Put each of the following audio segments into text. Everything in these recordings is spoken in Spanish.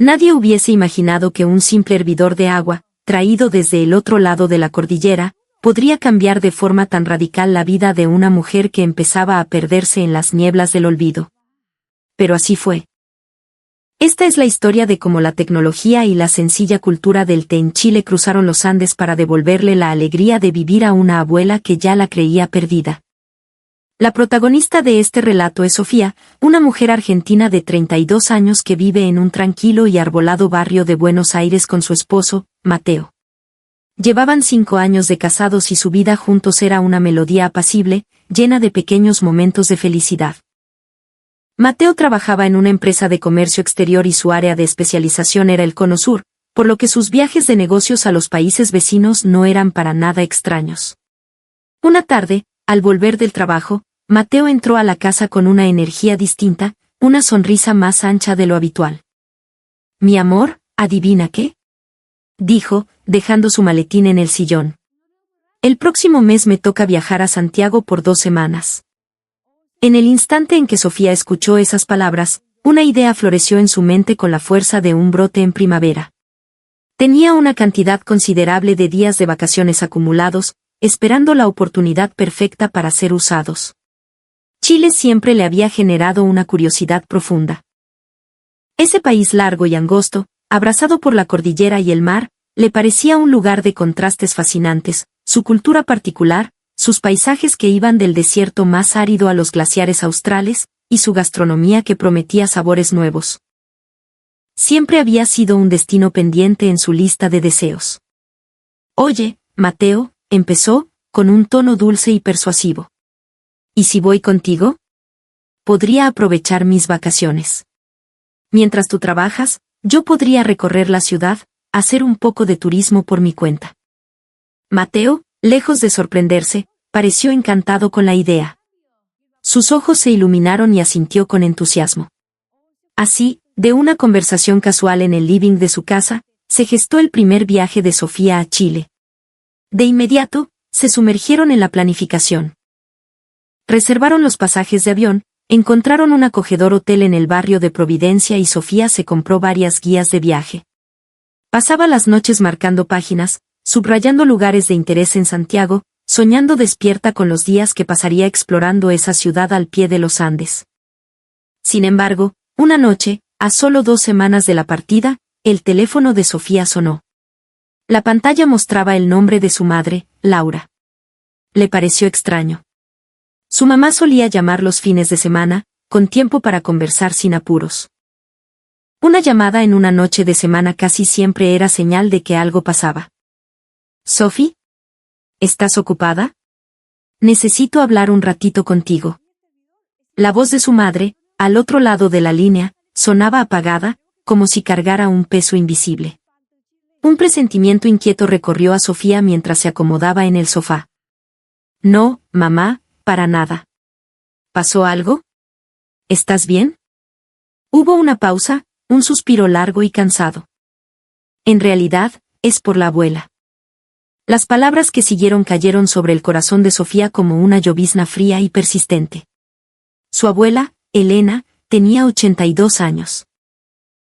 Nadie hubiese imaginado que un simple hervidor de agua, traído desde el otro lado de la cordillera, podría cambiar de forma tan radical la vida de una mujer que empezaba a perderse en las nieblas del olvido. Pero así fue. Esta es la historia de cómo la tecnología y la sencilla cultura del té en Chile cruzaron los Andes para devolverle la alegría de vivir a una abuela que ya la creía perdida. La protagonista de este relato es Sofía, una mujer argentina de 32 años que vive en un tranquilo y arbolado barrio de Buenos Aires con su esposo, Mateo. Llevaban 5 años de casados y su vida juntos era una melodía apacible, llena de pequeños momentos de felicidad. Mateo trabajaba en una empresa de comercio exterior y su área de especialización era el Cono Sur, por lo que sus viajes de negocios a los países vecinos no eran para nada extraños. Una tarde, al volver del trabajo, Mateo entró a la casa con una energía distinta, una sonrisa más ancha de lo habitual. «Mi amor, ¿adivina qué?», dijo, dejando su maletín en el sillón. «El próximo mes me toca viajar a Santiago por 2 semanas». En el instante en que Sofía escuchó esas palabras, una idea floreció en su mente con la fuerza de un brote en primavera. Tenía una cantidad considerable de días de vacaciones acumulados, esperando la oportunidad perfecta para ser usados. Chile siempre le había generado una curiosidad profunda. Ese país largo y angosto, abrazado por la cordillera y el mar, le parecía un lugar de contrastes fascinantes, su cultura particular, sus paisajes que iban del desierto más árido a los glaciares australes, y su gastronomía que prometía sabores nuevos. Siempre había sido un destino pendiente en su lista de deseos. «Oye, Mateo», empezó, con un tono dulce y persuasivo. «¿Y si voy contigo? Podría aprovechar mis vacaciones. Mientras tú trabajas, yo podría recorrer la ciudad, hacer un poco de turismo por mi cuenta». Mateo, lejos de sorprenderse, pareció encantado con la idea. Sus ojos se iluminaron y asintió con entusiasmo. Así, de una conversación casual en el living de su casa, se gestó el primer viaje de Sofía a Chile. De inmediato, se sumergieron en la planificación. Reservaron los pasajes de avión, encontraron un acogedor hotel en el barrio de Providencia y Sofía se compró varias guías de viaje. Pasaba las noches marcando páginas, subrayando lugares de interés en Santiago, soñando despierta con los días que pasaría explorando esa ciudad al pie de los Andes. Sin embargo, una noche, a solo 2 semanas de la partida, el teléfono de Sofía sonó. La pantalla mostraba el nombre de su madre, Laura. Le pareció extraño. Su mamá solía llamar los fines de semana, con tiempo para conversar sin apuros. Una llamada en una noche de semana casi siempre era señal de que algo pasaba. «Sophie, ¿estás ocupada? Necesito hablar un ratito contigo». La voz de su madre, al otro lado de la línea, sonaba apagada, como si cargara un peso invisible. Un presentimiento inquieto recorrió a Sofía mientras se acomodaba en el sofá. «No, mamá, para nada». «¿Pasó algo? ¿Estás bien?» Hubo una pausa, un suspiro largo y cansado. «En realidad, es por la abuela». Las palabras que siguieron cayeron sobre el corazón de Sofía como una llovizna fría y persistente. Su abuela, Elena, tenía 82 años.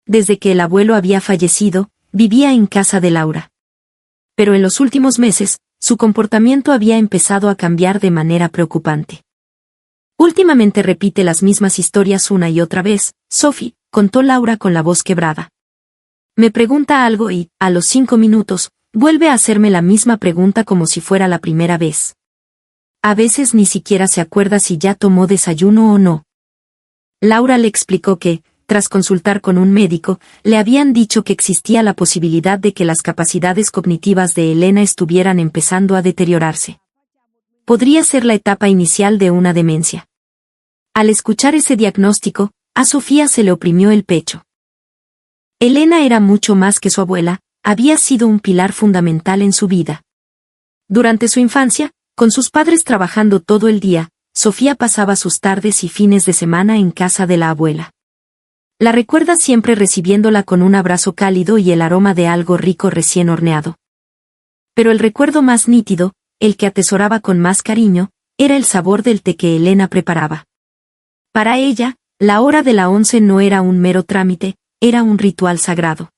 Desde que el abuelo había fallecido, vivía en casa de Laura. Pero en los últimos meses, su comportamiento había empezado a cambiar de manera preocupante. «Últimamente repite las mismas historias una y otra vez, Sophie», contó Laura con la voz quebrada. «Me pregunta algo y, a los 5 minutos, vuelve a hacerme la misma pregunta como si fuera la primera vez. A veces ni siquiera se acuerda si ya tomó desayuno o no». Laura le explicó que, tras consultar con un médico, le habían dicho que existía la posibilidad de que las capacidades cognitivas de Elena estuvieran empezando a deteriorarse. Podría ser la etapa inicial de una demencia. Al escuchar ese diagnóstico, a Sofía se le oprimió el pecho. Elena era mucho más que su abuela, había sido un pilar fundamental en su vida. Durante su infancia, con sus padres trabajando todo el día, Sofía pasaba sus tardes y fines de semana en casa de la abuela. La recuerda siempre recibiéndola con un abrazo cálido y el aroma de algo rico recién horneado. Pero el recuerdo más nítido, el que atesoraba con más cariño, era el sabor del té que Elena preparaba. Para ella, la hora de la 11 no era un mero trámite, era un ritual sagrado.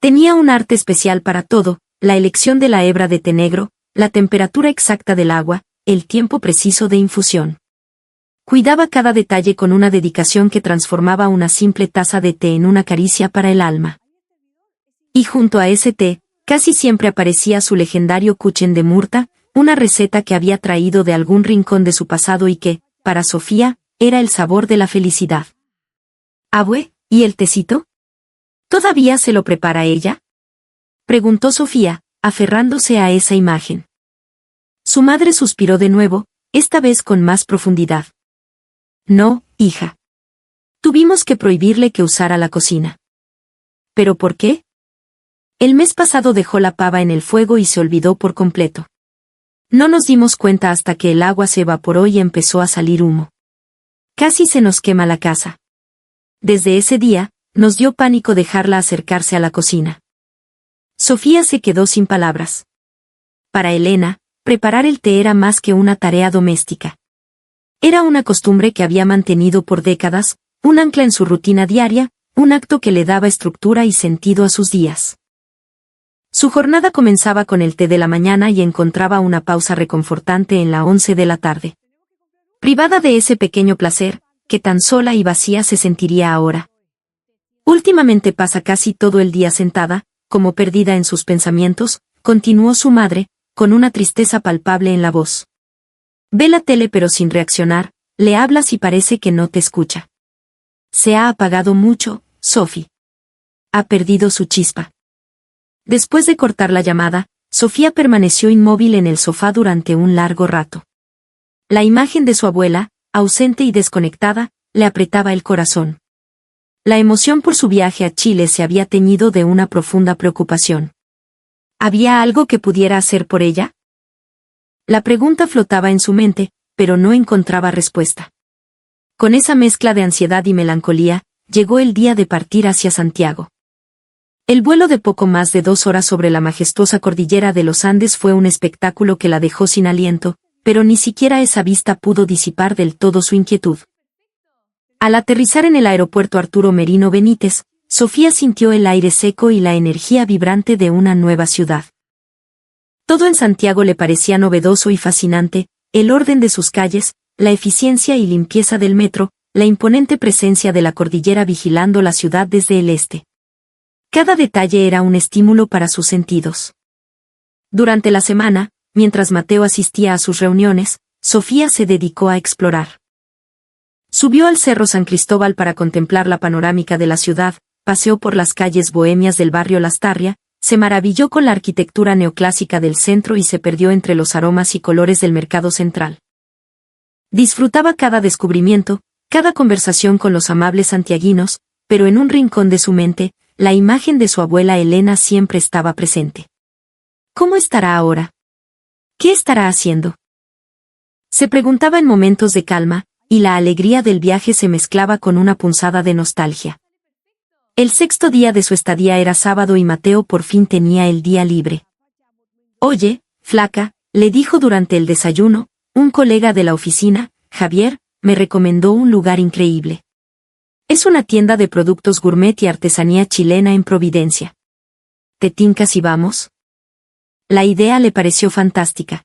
Tenía un arte especial para todo, la elección de la hebra de té negro, la temperatura exacta del agua, el tiempo preciso de infusión. Cuidaba cada detalle con una dedicación que transformaba una simple taza de té en una caricia para el alma. Y junto a ese té, casi siempre aparecía su legendario kuchen de murta, una receta que había traído de algún rincón de su pasado y que, para Sofía, era el sabor de la felicidad. «Abue, ¿y el tecito? ¿Todavía se lo prepara ella?», preguntó Sofía, aferrándose a esa imagen. Su madre suspiró de nuevo, esta vez con más profundidad. «No, hija. Tuvimos que prohibirle que usara la cocina». «¿Pero por qué?». «El mes pasado dejó la pava en el fuego y se olvidó por completo. No nos dimos cuenta hasta que el agua se evaporó y empezó a salir humo. Casi se nos quema la casa. Desde ese día, nos dio pánico dejarla acercarse a la cocina». Sofía se quedó sin palabras. Para Elena, preparar el té era más que una tarea doméstica. Era una costumbre que había mantenido por décadas, un ancla en su rutina diaria, un acto que le daba estructura y sentido a sus días. Su jornada comenzaba con el té de la mañana y encontraba una pausa reconfortante en la 11 de la tarde. Privada de ese pequeño placer, que tan sola y vacía se sentiría ahora. Últimamente pasa casi todo el día sentada, como perdida en sus pensamientos, continuó su madre, con una tristeza palpable en la voz. Ve la tele pero sin reaccionar, le hablas y parece que no te escucha. Se ha apagado mucho, Sophie. Ha perdido su chispa. Después de cortar la llamada, Sofía permaneció inmóvil en el sofá durante un largo rato. La imagen de su abuela, ausente y desconectada, le apretaba el corazón. La emoción por su viaje a Chile se había teñido de una profunda preocupación. ¿Había algo que pudiera hacer por ella? La pregunta flotaba en su mente, pero no encontraba respuesta. Con esa mezcla de ansiedad y melancolía, llegó el día de partir hacia Santiago. El vuelo de poco más de 2 horas sobre la majestuosa cordillera de los Andes fue un espectáculo que la dejó sin aliento, pero ni siquiera esa vista pudo disipar del todo su inquietud. Al aterrizar en el aeropuerto Arturo Merino Benítez, Sofía sintió el aire seco y la energía vibrante de una nueva ciudad. Todo en Santiago le parecía novedoso y fascinante, el orden de sus calles, la eficiencia y limpieza del metro, la imponente presencia de la cordillera vigilando la ciudad desde el este. Cada detalle era un estímulo para sus sentidos. Durante la semana, mientras Mateo asistía a sus reuniones, Sofía se dedicó a explorar. Subió al Cerro San Cristóbal para contemplar la panorámica de la ciudad, paseó por las calles bohemias del barrio Lastarria, se maravilló con la arquitectura neoclásica del centro y se perdió entre los aromas y colores del mercado central. Disfrutaba cada descubrimiento, cada conversación con los amables santiaguinos, pero en un rincón de su mente, la imagen de su abuela Elena siempre estaba presente. ¿Cómo estará ahora? ¿Qué estará haciendo? Se preguntaba en momentos de calma, y la alegría del viaje se mezclaba con una punzada de nostalgia. El 6º día de su estadía era sábado y Mateo por fin tenía el día libre. «Oye, flaca», le dijo durante el desayuno, un colega de la oficina, Javier, me recomendó un lugar increíble. Es una tienda de productos gourmet y artesanía chilena en Providencia. ¿Te tinca si vamos? La idea le pareció fantástica.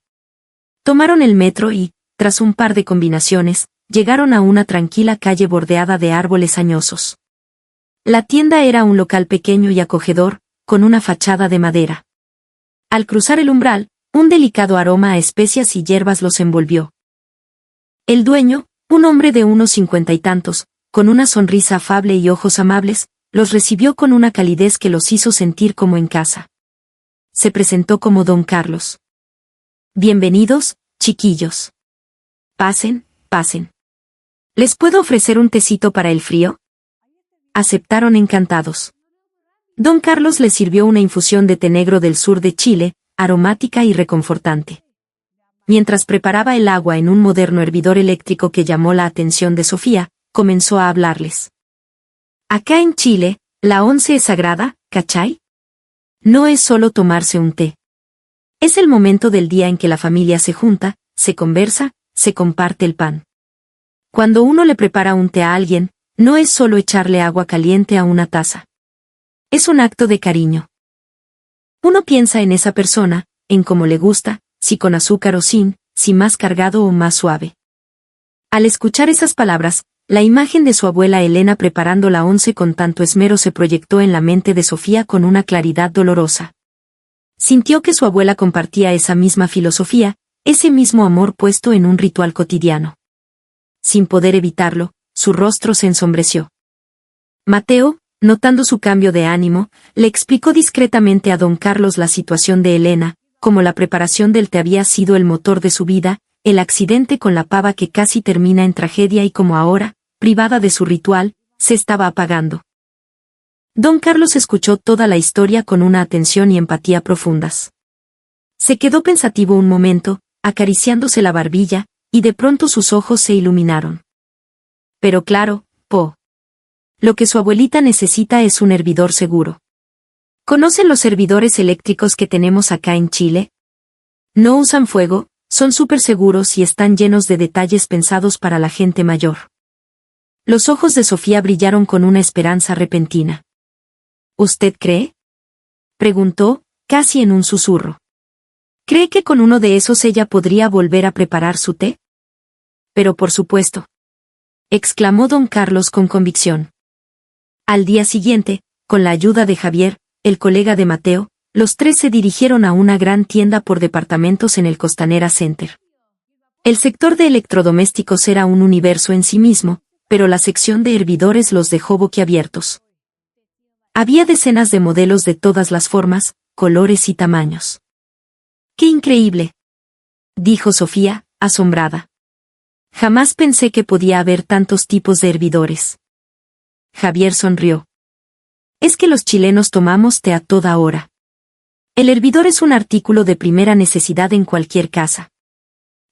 Tomaron el metro y, tras un par de combinaciones, llegaron a una tranquila calle bordeada de árboles añosos. La tienda era un local pequeño y acogedor, con una fachada de madera. Al cruzar el umbral, un delicado aroma a especias y hierbas los envolvió. El dueño, un hombre de unos 50 y tantos, con una sonrisa afable y ojos amables, los recibió con una calidez que los hizo sentir como en casa. Se presentó como Don Carlos. «Bienvenidos, chiquillos. Pasen, pasen. ¿Les puedo ofrecer un tecito para el frío?». Aceptaron encantados. Don Carlos les sirvió una infusión de té negro del sur de Chile, aromática y reconfortante. Mientras preparaba el agua en un moderno hervidor eléctrico que llamó la atención de Sofía, comenzó a hablarles. «Acá en Chile, la once es sagrada, ¿cachai? No es solo tomarse un té. Es el momento del día en que la familia se junta, se conversa, se comparte el pan. Cuando uno le prepara un té a alguien, No es solo echarle agua caliente a una taza. Es un acto de cariño. Uno piensa en esa persona, en cómo le gusta, si con azúcar o sin, si más cargado o más suave. Al escuchar esas palabras, la imagen de su abuela Elena preparando la once con tanto esmero se proyectó en la mente de Sofía con una claridad dolorosa. Sintió que su abuela compartía esa misma filosofía, ese mismo amor puesto en un ritual cotidiano. Sin poder evitarlo, su rostro se ensombreció. Mateo, notando su cambio de ánimo, le explicó discretamente a don Carlos la situación de Elena, como la preparación del té había sido el motor de su vida, el accidente con la pava que casi termina en tragedia y como ahora, privada de su ritual, se estaba apagando. Don Carlos escuchó toda la historia con una atención y empatía profundas. Se quedó pensativo un momento, acariciándose la barbilla, y de pronto sus ojos se iluminaron. Pero claro, lo que su abuelita necesita es un hervidor seguro. ¿Conocen los hervidores eléctricos que tenemos acá en Chile? No usan fuego, son súper seguros y están llenos de detalles pensados para la gente mayor. Los ojos de Sofía brillaron con una esperanza repentina. ¿Usted cree?, preguntó, casi en un susurro. ¿Cree que con uno de esos ella podría volver a preparar su té? Pero por supuesto, exclamó don Carlos con convicción. Al día siguiente, con la ayuda de Javier, el colega de Mateo, los tres se dirigieron a una gran tienda por departamentos en el Costanera Center. El sector de electrodomésticos era un universo en sí mismo, pero la sección de hervidores los dejó boquiabiertos. Había decenas de modelos de todas las formas, colores y tamaños. ¡Qué increíble!, dijo Sofía, asombrada. Jamás pensé que podía haber tantos tipos de hervidores. Javier sonrió. Es que los chilenos tomamos té a toda hora. El hervidor es un artículo de primera necesidad en cualquier casa.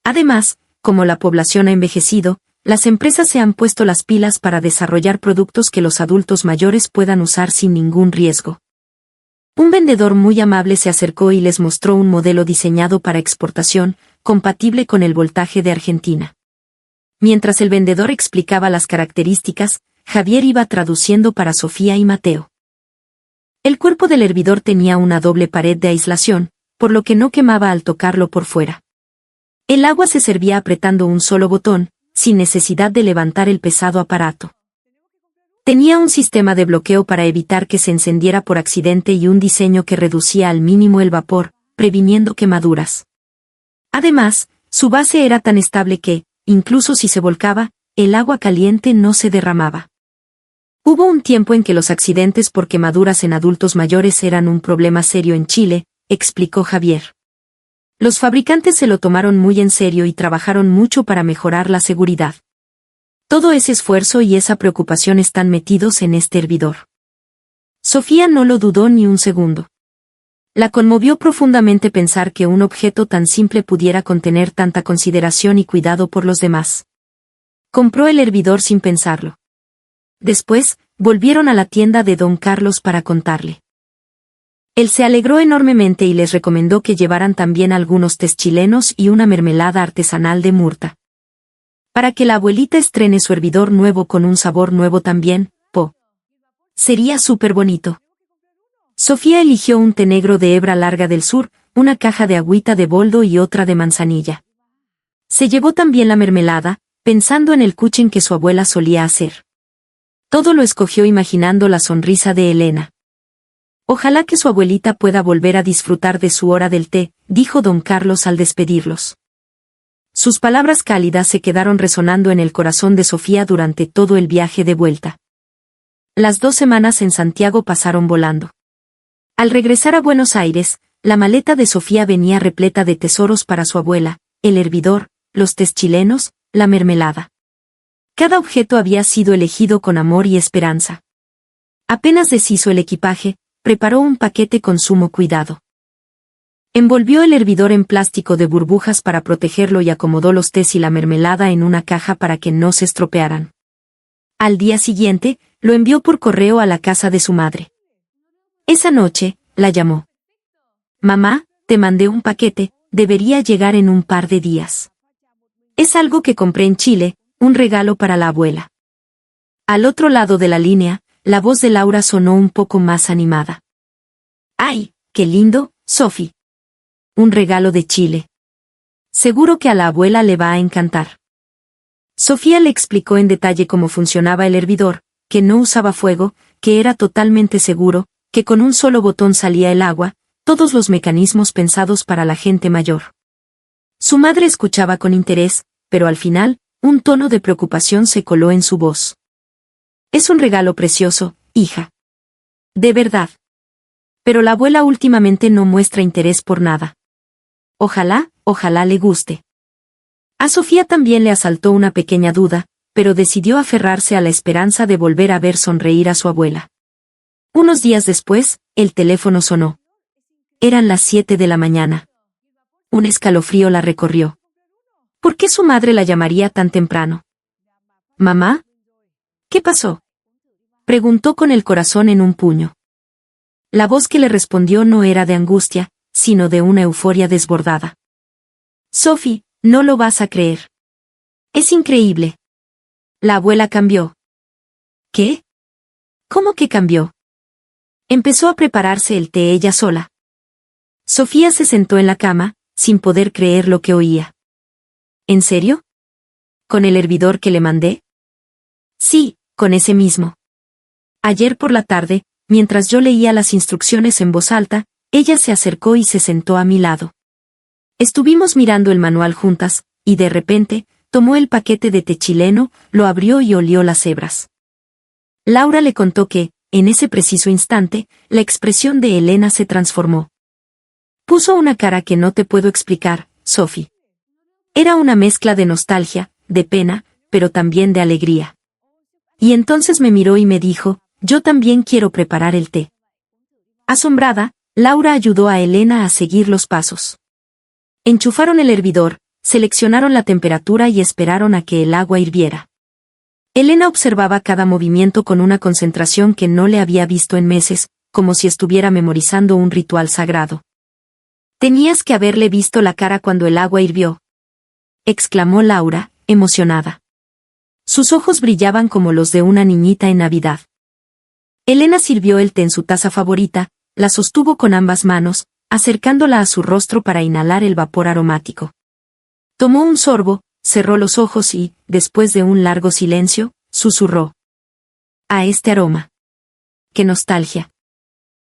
Además, como la población ha envejecido, las empresas se han puesto las pilas para desarrollar productos que los adultos mayores puedan usar sin ningún riesgo. Un vendedor muy amable se acercó y les mostró un modelo diseñado para exportación, compatible con el voltaje de Argentina. Mientras el vendedor explicaba las características, Javier iba traduciendo para Sofía y Mateo. El cuerpo del hervidor tenía una doble pared de aislación, por lo que no quemaba al tocarlo por fuera. El agua se servía apretando un solo botón, sin necesidad de levantar el pesado aparato. Tenía un sistema de bloqueo para evitar que se encendiera por accidente y un diseño que reducía al mínimo el vapor, previniendo quemaduras. Además, su base era tan estable que, incluso si se volcaba, el agua caliente no se derramaba. Hubo un tiempo en que los accidentes por quemaduras en adultos mayores eran un problema serio en Chile, explicó Javier. Los fabricantes se lo tomaron muy en serio y trabajaron mucho para mejorar la seguridad. Todo ese esfuerzo y esa preocupación están metidos en este hervidor. Sofía no lo dudó ni un segundo. La conmovió profundamente pensar que un objeto tan simple pudiera contener tanta consideración y cuidado por los demás. Compró el hervidor sin pensarlo. Después, volvieron a la tienda de don Carlos para contarle. Él se alegró enormemente y les recomendó que llevaran también algunos tés chilenos y una mermelada artesanal de murta. Para que la abuelita estrene su hervidor nuevo con un sabor nuevo también, sería súper bonito. Sofía eligió un té negro de hebra larga del sur, una caja de agüita de boldo y otra de manzanilla. Se llevó también la mermelada, pensando en el kuchen que su abuela solía hacer. Todo lo escogió imaginando la sonrisa de Elena. Ojalá que su abuelita pueda volver a disfrutar de su hora del té, dijo don Carlos al despedirlos. Sus palabras cálidas se quedaron resonando en el corazón de Sofía durante todo el viaje de vuelta. Las 2 semanas en Santiago pasaron volando. Al regresar a Buenos Aires, la maleta de Sofía venía repleta de tesoros para su abuela, el hervidor, los tés chilenos, la mermelada. Cada objeto había sido elegido con amor y esperanza. Apenas deshizo el equipaje, preparó un paquete con sumo cuidado. Envolvió el hervidor en plástico de burbujas para protegerlo y acomodó los tés y la mermelada en una caja para que no se estropearan. Al día siguiente, lo envió por correo a la casa de su madre. Esa noche, la llamó. «Mamá, te mandé un paquete, debería llegar en un par de días. Es algo que compré en Chile, un regalo para la abuela». Al otro lado de la línea, la voz de Laura sonó un poco más animada. ¡Ay, qué lindo, Sophie! Un regalo de Chile. Seguro que a la abuela le va a encantar. Sofía le explicó en detalle cómo funcionaba el hervidor, que no usaba fuego, que era totalmente seguro, que con un solo botón salía el agua, todos los mecanismos pensados para la gente mayor. Su madre escuchaba con interés, pero al final, un tono de preocupación se coló en su voz. Es un regalo precioso, hija. De verdad. Pero la abuela últimamente no muestra interés por nada. Ojalá le guste. A Sofía también le asaltó una pequeña duda, pero decidió aferrarse a la esperanza de volver a ver sonreír a su abuela. Unos días después, el teléfono sonó. Eran las 7 de la mañana. Un escalofrío la recorrió. ¿Por qué su madre la llamaría tan temprano? ¿Mamá? ¿Qué pasó? Preguntó con el corazón en un puño. La voz que le respondió no era de angustia, sino de una euforia desbordada. Sophie, no lo vas a creer. Es increíble. La abuela cambió. ¿Qué? ¿Cómo que cambió? Empezó a prepararse el té ella sola. Sofía se sentó en la cama, sin poder creer lo que oía. ¿En serio? ¿Con el hervidor que le mandé? Sí, con ese mismo. Ayer por la tarde, mientras yo leía las instrucciones en voz alta, ella se acercó y se sentó a mi lado. Estuvimos mirando el manual juntas, y de repente, tomó el paquete de té chileno, lo abrió y olió las hebras. Laura le contó que, en ese preciso instante, la expresión de Elena se transformó. Puso una cara que no te puedo explicar, Sophie. Era una mezcla de nostalgia, de pena, pero también de alegría. Y entonces me miró y me dijo, yo también quiero preparar el té. Asombrada, Laura ayudó a Elena a seguir los pasos. Enchufaron el hervidor, seleccionaron la temperatura y esperaron a que el agua hirviera. Elena observaba cada movimiento con una concentración que no le había visto en meses, como si estuviera memorizando un ritual sagrado. Tenías que haberle visto la cara cuando el agua hirvió, exclamó Laura, emocionada. Sus ojos brillaban como los de una niñita en Navidad. Elena sirvió el té en su taza favorita, la sostuvo con ambas manos, acercándola a su rostro para inhalar el vapor aromático. Tomó un sorbo, cerró los ojos y, después de un largo silencio, susurró. A este aroma. ¡Qué nostalgia!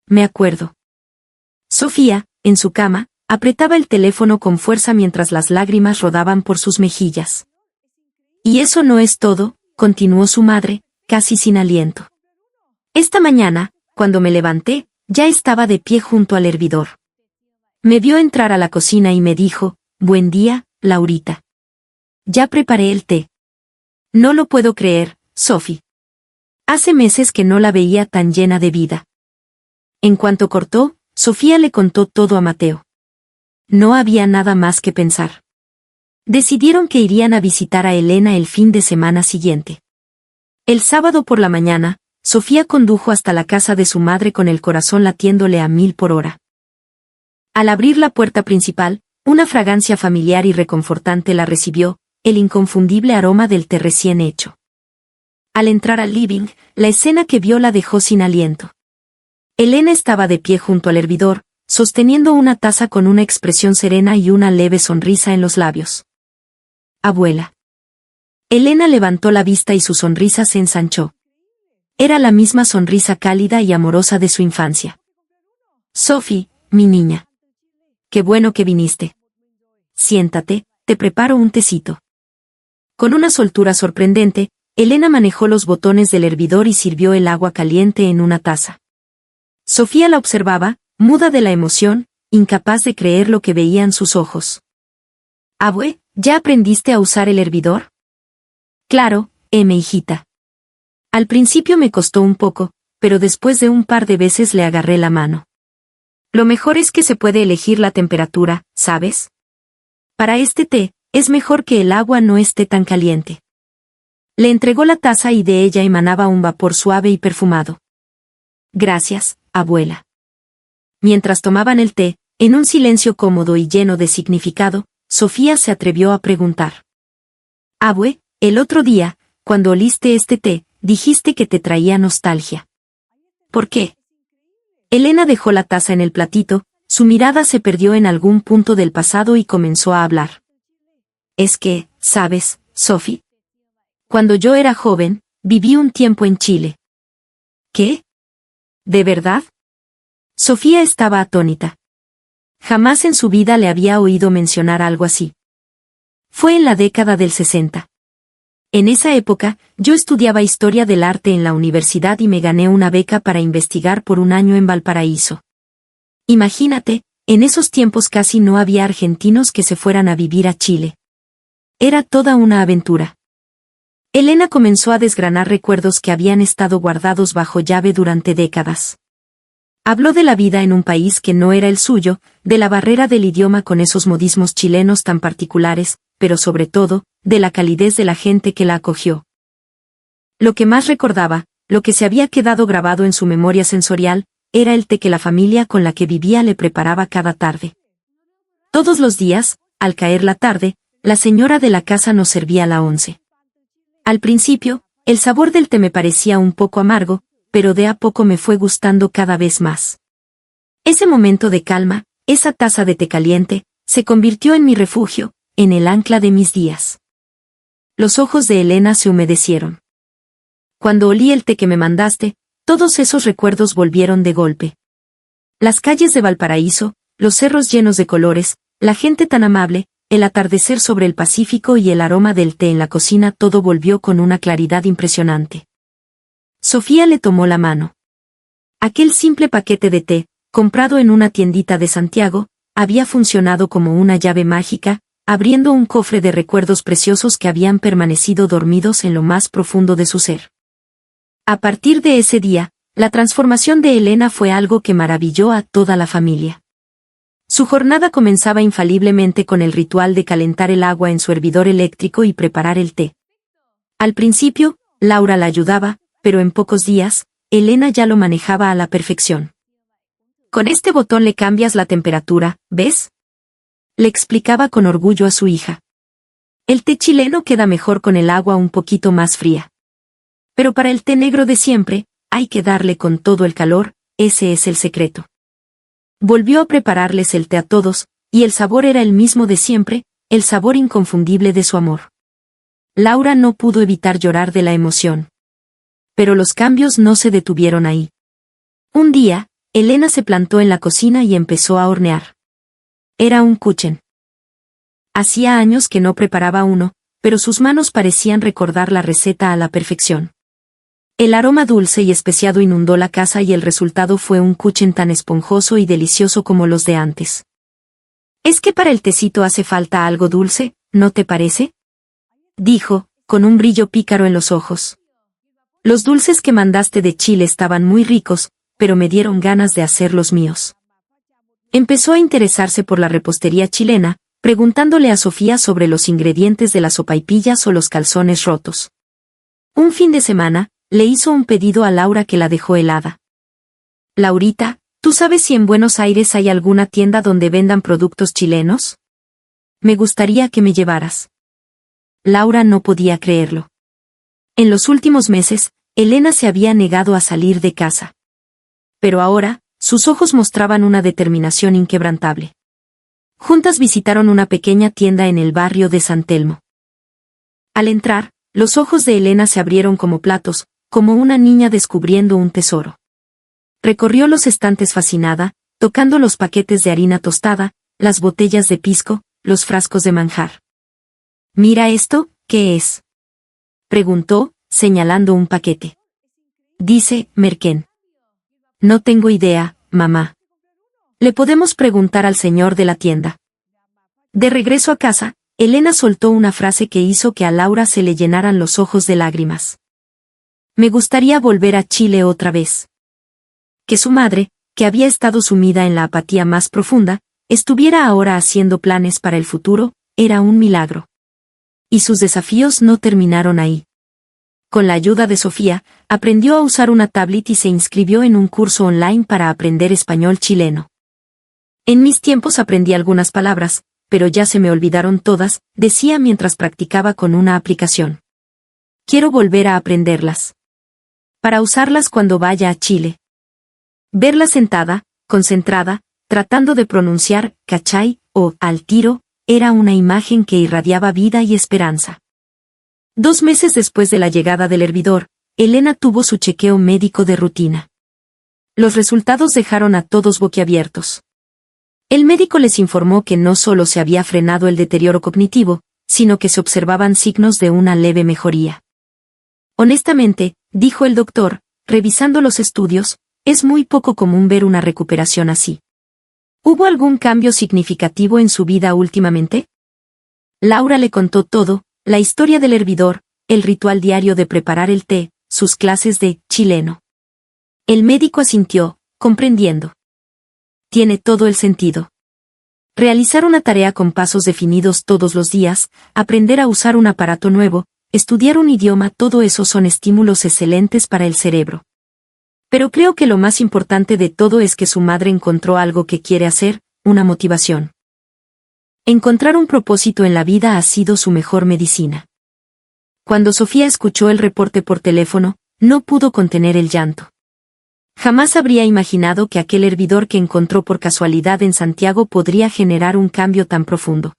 Me acuerdo. Sofía, en su cama, apretaba el teléfono con fuerza mientras las lágrimas rodaban por sus mejillas. Y eso no es todo, continuó su madre, casi sin aliento. Esta mañana, cuando me levanté, ya estaba de pie junto al hervidor. Me vio entrar a la cocina y me dijo, buen día, Laurita. Ya preparé el té. No lo puedo creer, Sophie. Hace meses que no la veía tan llena de vida. En cuanto cortó, Sofía le contó todo a Mateo. No había nada más que pensar. Decidieron que irían a visitar a Elena el fin de semana siguiente. El sábado por la mañana, Sofía condujo hasta la casa de su madre con el corazón latiéndole a 1000 por hora. Al abrir la puerta principal, una fragancia familiar y reconfortante la recibió, el inconfundible aroma del té recién hecho. Al entrar al living, la escena que vio la dejó sin aliento. Elena estaba de pie junto al hervidor, sosteniendo una taza con una expresión serena y una leve sonrisa en los labios. Abuela. Elena levantó la vista y su sonrisa se ensanchó. Era la misma sonrisa cálida y amorosa de su infancia. Sophie, mi niña. Qué bueno que viniste. Siéntate, te preparo un tecito. Con una soltura sorprendente, Elena manejó los botones del hervidor y sirvió el agua caliente en una taza. Sofía la observaba, muda de la emoción, incapaz de creer lo que veían sus ojos. Abue, ¿ya aprendiste a usar el hervidor? Claro, hijita. Al principio me costó un poco, pero después de un par de veces le agarré la mano. Lo mejor es que se puede elegir la temperatura, ¿sabes? Para este té, es mejor que el agua no esté tan caliente. Le entregó la taza y de ella emanaba un vapor suave y perfumado. Gracias, abuela. Mientras tomaban el té, en un silencio cómodo y lleno de significado, Sofía se atrevió a preguntar. Abue, el otro día, cuando oliste este té, dijiste que te traía nostalgia. ¿Por qué? Elena dejó la taza en el platito, su mirada se perdió en algún punto del pasado y comenzó a hablar. Es que, ¿sabes, Sophie? Cuando yo era joven, viví un tiempo en Chile. ¿Qué? ¿De verdad? Sofía estaba atónita. Jamás en su vida le había oído mencionar algo así. Fue en la década del 60. En esa época, yo estudiaba Historia del Arte en la universidad y me gané una beca para investigar por un año en Valparaíso. Imagínate, en esos tiempos casi no había argentinos que se fueran a vivir a Chile. Era toda una aventura. Elena comenzó a desgranar recuerdos que habían estado guardados bajo llave durante décadas. Habló de la vida en un país que no era el suyo, de la barrera del idioma con esos modismos chilenos tan particulares, pero sobre todo, de la calidez de la gente que la acogió. Lo que más recordaba, lo que se había quedado grabado en su memoria sensorial, era el té que la familia con la que vivía le preparaba cada tarde. Todos los días, al caer la tarde, la señora de la casa nos servía la once. Al principio, el sabor del té me parecía un poco amargo, pero de a poco me fue gustando cada vez más. Ese momento de calma, esa taza de té caliente, se convirtió en mi refugio, en el ancla de mis días. Los ojos de Elena se humedecieron. Cuando olí el té que me mandaste, todos esos recuerdos volvieron de golpe. Las calles de Valparaíso, los cerros llenos de colores, la gente tan amable, el atardecer sobre el Pacífico y el aroma del té en la cocina, todo volvió con una claridad impresionante. Sofía le tomó la mano. Aquel simple paquete de té, comprado en una tiendita de Santiago, había funcionado como una llave mágica, abriendo un cofre de recuerdos preciosos que habían permanecido dormidos en lo más profundo de su ser. A partir de ese día, la transformación de Elena fue algo que maravilló a toda la familia. Su jornada comenzaba infaliblemente con el ritual de calentar el agua en su hervidor eléctrico y preparar el té. Al principio, Laura la ayudaba, pero en pocos días, Elena ya lo manejaba a la perfección. Con este botón le cambias la temperatura, ¿ves? Le explicaba con orgullo a su hija. El té chileno queda mejor con el agua un poquito más fría. Pero para el té negro de siempre, hay que darle con todo el calor, ese es el secreto. Volvió a prepararles el té a todos, y el sabor era el mismo de siempre, el sabor inconfundible de su amor. Laura no pudo evitar llorar de la emoción. Pero los cambios no se detuvieron ahí. Un día, Elena se plantó en la cocina y empezó a hornear. Era un kuchen. Hacía años que no preparaba uno, pero sus manos parecían recordar la receta a la perfección. El aroma dulce y especiado inundó la casa y el resultado fue un kuchen tan esponjoso y delicioso como los de antes. «Es que para el tecito hace falta algo dulce, ¿no te parece?», dijo, con un brillo pícaro en los ojos. «Los dulces que mandaste de Chile estaban muy ricos, pero me dieron ganas de hacer los míos». Empezó a interesarse por la repostería chilena, preguntándole a Sofía sobre los ingredientes de las sopaipillas o los calzones rotos. Un fin de semana, le hizo un pedido a Laura que la dejó helada. «Laurita, ¿tú sabes si en Buenos Aires hay alguna tienda donde vendan productos chilenos? Me gustaría que me llevaras». Laura no podía creerlo. En los últimos meses, Elena se había negado a salir de casa. Pero ahora, sus ojos mostraban una determinación inquebrantable. Juntas visitaron una pequeña tienda en el barrio de San Telmo. Al entrar, los ojos de Elena se abrieron como platos, como una niña descubriendo un tesoro. Recorrió los estantes fascinada, tocando los paquetes de harina tostada, las botellas de pisco, los frascos de manjar. «Mira esto, ¿qué es?», preguntó, señalando un paquete. «Dice, Merquén». «No tengo idea, mamá. Le podemos preguntar al señor de la tienda». De regreso a casa, Elena soltó una frase que hizo que a Laura se le llenaran los ojos de lágrimas. «Me gustaría volver a Chile otra vez». Que su madre, que había estado sumida en la apatía más profunda, estuviera ahora haciendo planes para el futuro, era un milagro. Y sus desafíos no terminaron ahí. Con la ayuda de Sofía, aprendió a usar una tablet y se inscribió en un curso online para aprender español chileno. «En mis tiempos aprendí algunas palabras, pero ya se me olvidaron todas», decía mientras practicaba con una aplicación. «Quiero volver a aprenderlas». para usarlas cuando vaya a Chile. Verla sentada, concentrada, tratando de pronunciar «cachai» o «al tiro», era una imagen que irradiaba vida y esperanza. 2 meses después de la llegada del hervidor, Elena tuvo su chequeo médico de rutina. Los resultados dejaron a todos boquiabiertos. El médico les informó que no solo se había frenado el deterioro cognitivo, sino que se observaban signos de una leve mejoría. Honestamente, dijo el doctor, revisando los estudios, es muy poco común ver una recuperación así. ¿Hubo algún cambio significativo en su vida últimamente? Laura le contó todo, la historia del hervidor, el ritual diario de preparar el té, sus clases de chileno. El médico asintió, comprendiendo. Tiene todo el sentido. Realizar una tarea con pasos definidos todos los días, aprender a usar un aparato nuevo, estudiar un idioma, todo eso son estímulos excelentes para el cerebro. Pero creo que lo más importante de todo es que su madre encontró algo que quiere hacer, una motivación. Encontrar un propósito en la vida ha sido su mejor medicina. Cuando Sofía escuchó el reporte por teléfono, no pudo contener el llanto. Jamás habría imaginado que aquel hervidor que encontró por casualidad en Santiago podría generar un cambio tan profundo.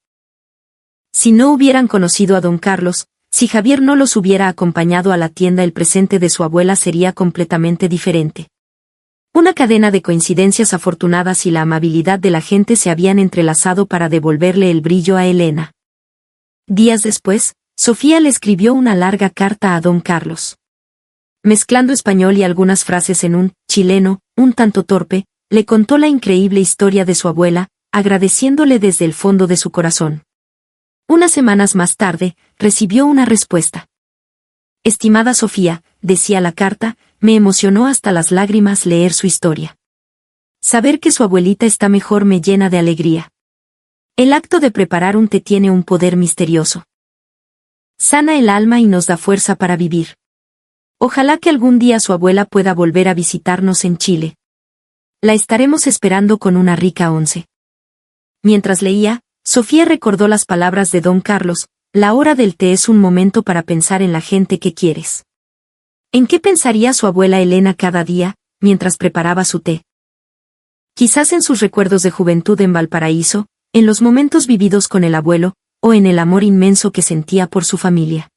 Si no hubieran conocido a don Carlos, si Javier no los hubiera acompañado a la tienda, el presente de su abuela sería completamente diferente. Una cadena de coincidencias afortunadas y la amabilidad de la gente se habían entrelazado para devolverle el brillo a Elena. Días después, Sofía le escribió una larga carta a don Carlos. Mezclando español y algunas frases en un chileno, un tanto torpe, le contó la increíble historia de su abuela, agradeciéndole desde el fondo de su corazón. Unas semanas más tarde, recibió una respuesta. Estimada Sofía, decía la carta, me emocionó hasta las lágrimas leer su historia. Saber que su abuelita está mejor me llena de alegría. El acto de preparar un té tiene un poder misterioso. Sana el alma y nos da fuerza para vivir. Ojalá que algún día su abuela pueda volver a visitarnos en Chile. La estaremos esperando con una rica once. Mientras leía, Sofía recordó las palabras de don Carlos, la hora del té es un momento para pensar en la gente que quieres. ¿En qué pensaría su abuela Elena cada día, mientras preparaba su té? Quizás en sus recuerdos de juventud en Valparaíso, en los momentos vividos con el abuelo, o en el amor inmenso que sentía por su familia.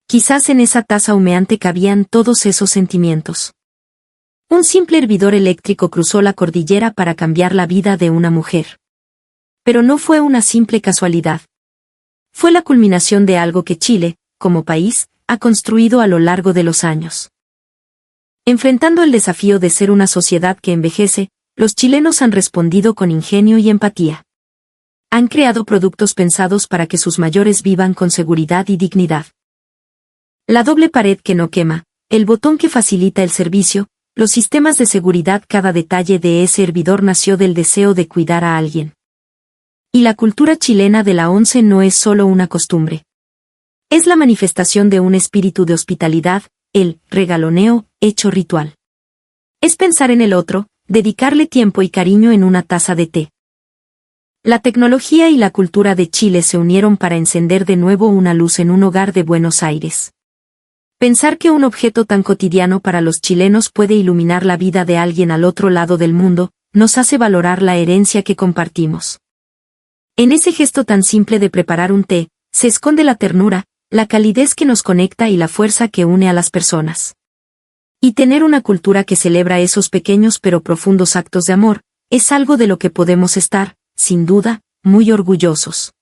Quizás en esa taza humeante cabían todos esos sentimientos. Un simple hervidor eléctrico cruzó la cordillera para cambiar la vida de una mujer. Pero no fue una simple casualidad. Fue la culminación de algo que Chile, como país, ha construido a lo largo de los años. Enfrentando el desafío de ser una sociedad que envejece, los chilenos han respondido con ingenio y empatía. Han creado productos pensados para que sus mayores vivan con seguridad y dignidad. La doble pared que no quema, el botón que facilita el servicio, los sistemas de seguridad, cada detalle de ese hervidor nació del deseo de cuidar a alguien. Y la cultura chilena de la once no es solo una costumbre. Es la manifestación de un espíritu de hospitalidad, el regaloneo, hecho ritual. Es pensar en el otro, dedicarle tiempo y cariño en una taza de té. La tecnología y la cultura de Chile se unieron para encender de nuevo una luz en un hogar de Buenos Aires. Pensar que un objeto tan cotidiano para los chilenos puede iluminar la vida de alguien al otro lado del mundo, nos hace valorar la herencia que compartimos. En ese gesto tan simple de preparar un té, se esconde la ternura, la calidez que nos conecta y la fuerza que une a las personas. Y tener una cultura que celebra esos pequeños pero profundos actos de amor, es algo de lo que podemos estar, sin duda, muy orgullosos.